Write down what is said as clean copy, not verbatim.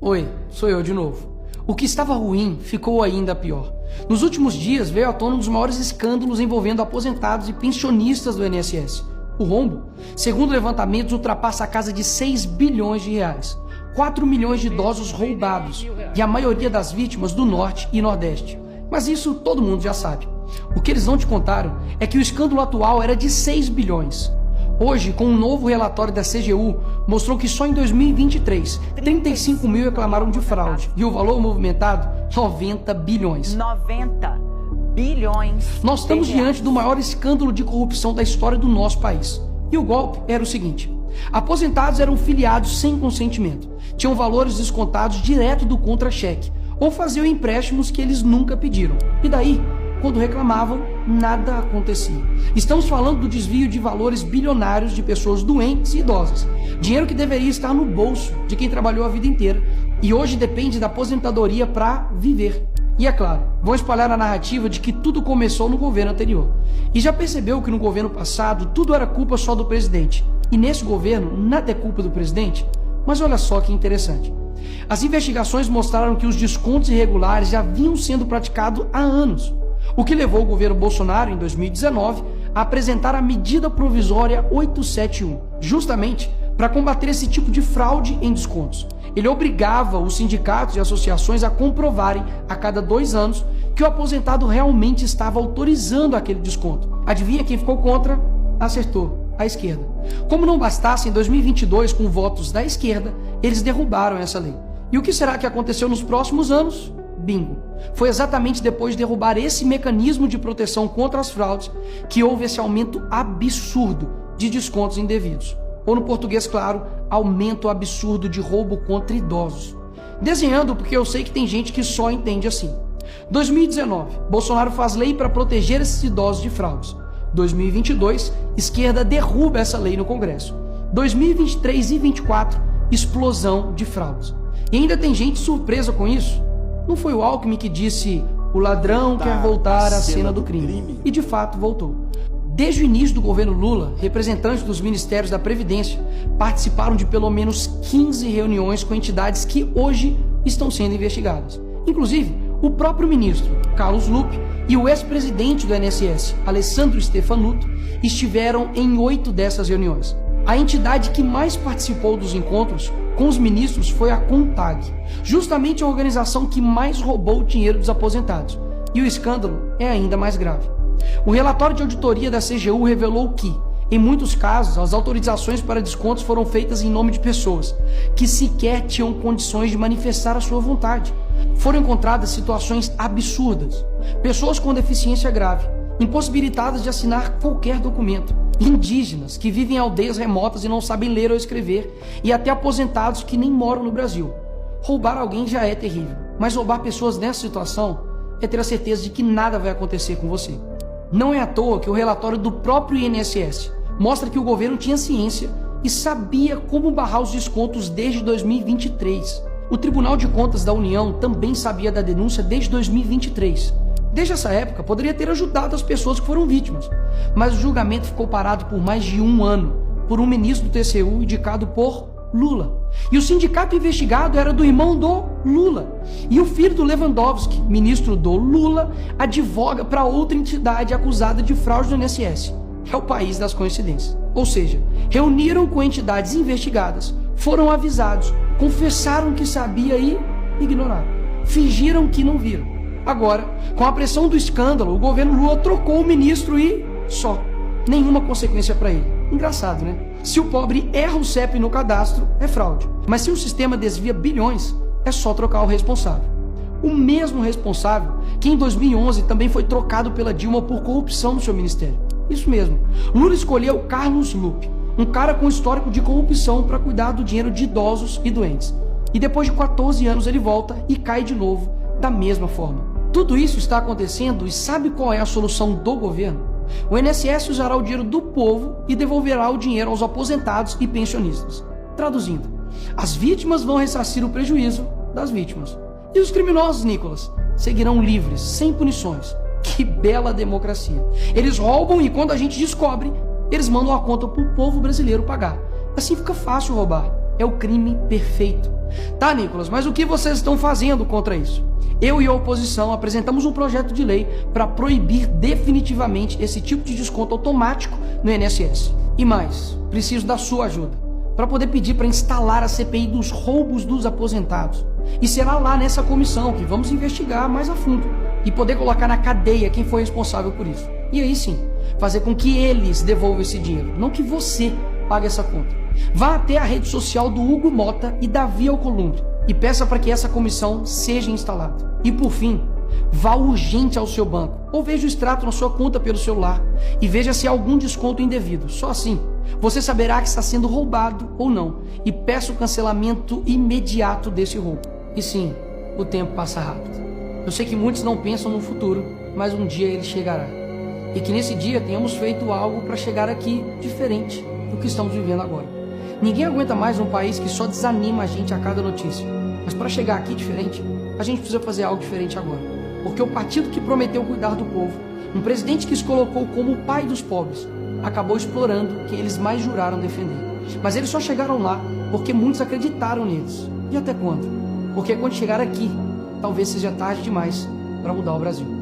Oi, sou eu de novo. O que estava ruim ficou ainda pior. Nos últimos dias veio à tona um dos maiores escândalos envolvendo aposentados e pensionistas do INSS. O rombo, segundo levantamentos, ultrapassa a casa de 6 bilhões de reais. 4 milhões de idosos roubados e a maioria das vítimas do Norte e Nordeste. Mas isso todo mundo já sabe. O que eles não te contaram é que o escândalo atual era de 6 bilhões. Hoje, com um novo relatório da CGU, mostrou que só em 2023, 35 mil reclamaram de fraude e o valor movimentado, 90 bilhões. 90 bilhões. Nós estamos diante do maior escândalo de corrupção da história do nosso país. E o golpe era o seguinte: aposentados eram filiados sem consentimento, tinham valores descontados direto do contra-cheque ou faziam empréstimos que eles nunca pediram. E daí, quando reclamavam, nada acontecia. Estamos falando do desvio de valores bilionários de pessoas doentes e idosas. Dinheiro que deveria estar no bolso de quem trabalhou a vida inteira e hoje depende da aposentadoria para viver. E é claro, vão espalhar a narrativa de que tudo começou no governo anterior. E já percebeu que no governo passado tudo era culpa só do presidente. E nesse governo nada é culpa do presidente? Mas olha só que interessante. As investigações mostraram que os descontos irregulares já vinham sendo praticados há anos. O que levou o governo Bolsonaro, em 2019, a apresentar a medida provisória 871, justamente para combater esse tipo de fraude em descontos. Ele obrigava os sindicatos e associações a comprovarem a cada 2 anos que o aposentado realmente estava autorizando aquele desconto. Adivinha quem ficou contra? Acertou, a esquerda. Como não bastasse, em 2022, com votos da esquerda, eles derrubaram essa lei. E o que será que aconteceu nos próximos anos? Bingo! Foi exatamente depois de derrubar esse mecanismo de proteção contra as fraudes que houve esse aumento absurdo de descontos indevidos. Ou no português claro, aumento absurdo de roubo contra idosos. Desenhando porque eu sei que tem gente que só entende assim. 2019, Bolsonaro faz lei para proteger esses idosos de fraudes. 2022, esquerda derruba essa lei no Congresso. 2023 e 2024, explosão de fraudes. E ainda tem gente surpresa com isso. Não foi o Alckmin que disse: o ladrão quer voltar à cena do crime. E de fato voltou. Desde o início do governo Lula, representantes dos ministérios da Previdência participaram de pelo menos 15 reuniões com entidades que hoje estão sendo investigadas. Inclusive, o próprio ministro Carlos Lupe e o ex-presidente do INSS, Alessandro Stefanuto, estiveram em 8 dessas reuniões. A entidade que mais participou dos encontros com os ministros foi a CONTAG, justamente a organização que mais roubou o dinheiro dos aposentados. E o escândalo é ainda mais grave. O relatório de auditoria da CGU revelou que, em muitos casos, as autorizações para descontos foram feitas em nome de pessoas que sequer tinham condições de manifestar a sua vontade. Foram encontradas situações absurdas. Pessoas com deficiência grave, impossibilitadas de assinar qualquer documento, indígenas que vivem em aldeias remotas e não sabem ler ou escrever, e até aposentados que nem moram no Brasil. Roubar alguém já é terrível, mas roubar pessoas nessa situação é ter a certeza de que nada vai acontecer com você. Não é à toa que o relatório do próprio INSS mostra que o governo tinha ciência e sabia como barrar os descontos desde 2023. O Tribunal de Contas da União também sabia da denúncia desde 2023. Desde essa época, poderia ter ajudado as pessoas que foram vítimas, mas o julgamento ficou parado por mais de 1 ano, por um ministro do TCU indicado por Lula. E o sindicato investigado era do irmão do Lula. E o filho do Lewandowski, ministro do Lula, advoga para outra entidade acusada de fraude no INSS. É o país das coincidências. Ou seja, reuniram com entidades investigadas, foram avisados, confessaram que sabia e ignoraram. Fingiram que não viram. Agora, com a pressão do escândalo, o governo Lula trocou o ministro e só. Nenhuma consequência para ele. Engraçado, né? Se o pobre erra o CEP no cadastro, é fraude. Mas se o sistema desvia bilhões, é só trocar o responsável. O mesmo responsável que em 2011 também foi trocado pela Dilma por corrupção no seu ministério. Isso mesmo. Lula escolheu Carlos Lupe, um cara com histórico de corrupção para cuidar do dinheiro de idosos e doentes. E depois de 14 anos ele volta e cai de novo da mesma forma. Tudo isso está acontecendo e sabe qual é a solução do governo? O INSS usará o dinheiro do povo e devolverá o dinheiro aos aposentados e pensionistas. Traduzindo, as vítimas vão ressarcir o prejuízo das vítimas. E os criminosos, Nicolas, seguirão livres, sem punições. Que bela democracia. Eles roubam e quando a gente descobre, eles mandam a conta para o povo brasileiro pagar. Assim fica fácil roubar. É o crime perfeito. Tá, Nicolas, mas o que vocês estão fazendo contra isso? Eu e a oposição apresentamos um projeto de lei para proibir definitivamente esse tipo de desconto automático no INSS. E mais, preciso da sua ajuda para poder pedir para instalar a CPI dos roubos dos aposentados. E será lá nessa comissão que vamos investigar mais a fundo e poder colocar na cadeia quem foi responsável por isso. E aí sim, fazer com que eles devolvam esse dinheiro, não que você pague essa conta. Vá até a rede social do Hugo Mota e Davi Alcolumbre e peça para que essa comissão seja instalada. E por fim, vá urgente ao seu banco ou veja o extrato na sua conta pelo celular e veja se há algum desconto indevido. Só assim, você saberá que está sendo roubado ou não e peça o cancelamento imediato desse roubo. E sim, o tempo passa rápido. Eu sei que muitos não pensam no futuro, mas um dia ele chegará. E que nesse dia tenhamos feito algo para chegar aqui diferente do que estamos vivendo agora. Ninguém aguenta mais um país que só desanima a gente a cada notícia. Mas para chegar aqui diferente, a gente precisa fazer algo diferente agora. Porque o partido que prometeu cuidar do povo, um presidente que se colocou como o pai dos pobres, acabou explorando quem eles mais juraram defender. Mas eles só chegaram lá porque muitos acreditaram neles. E até quando? Porque quando chegar aqui, talvez seja tarde demais para mudar o Brasil.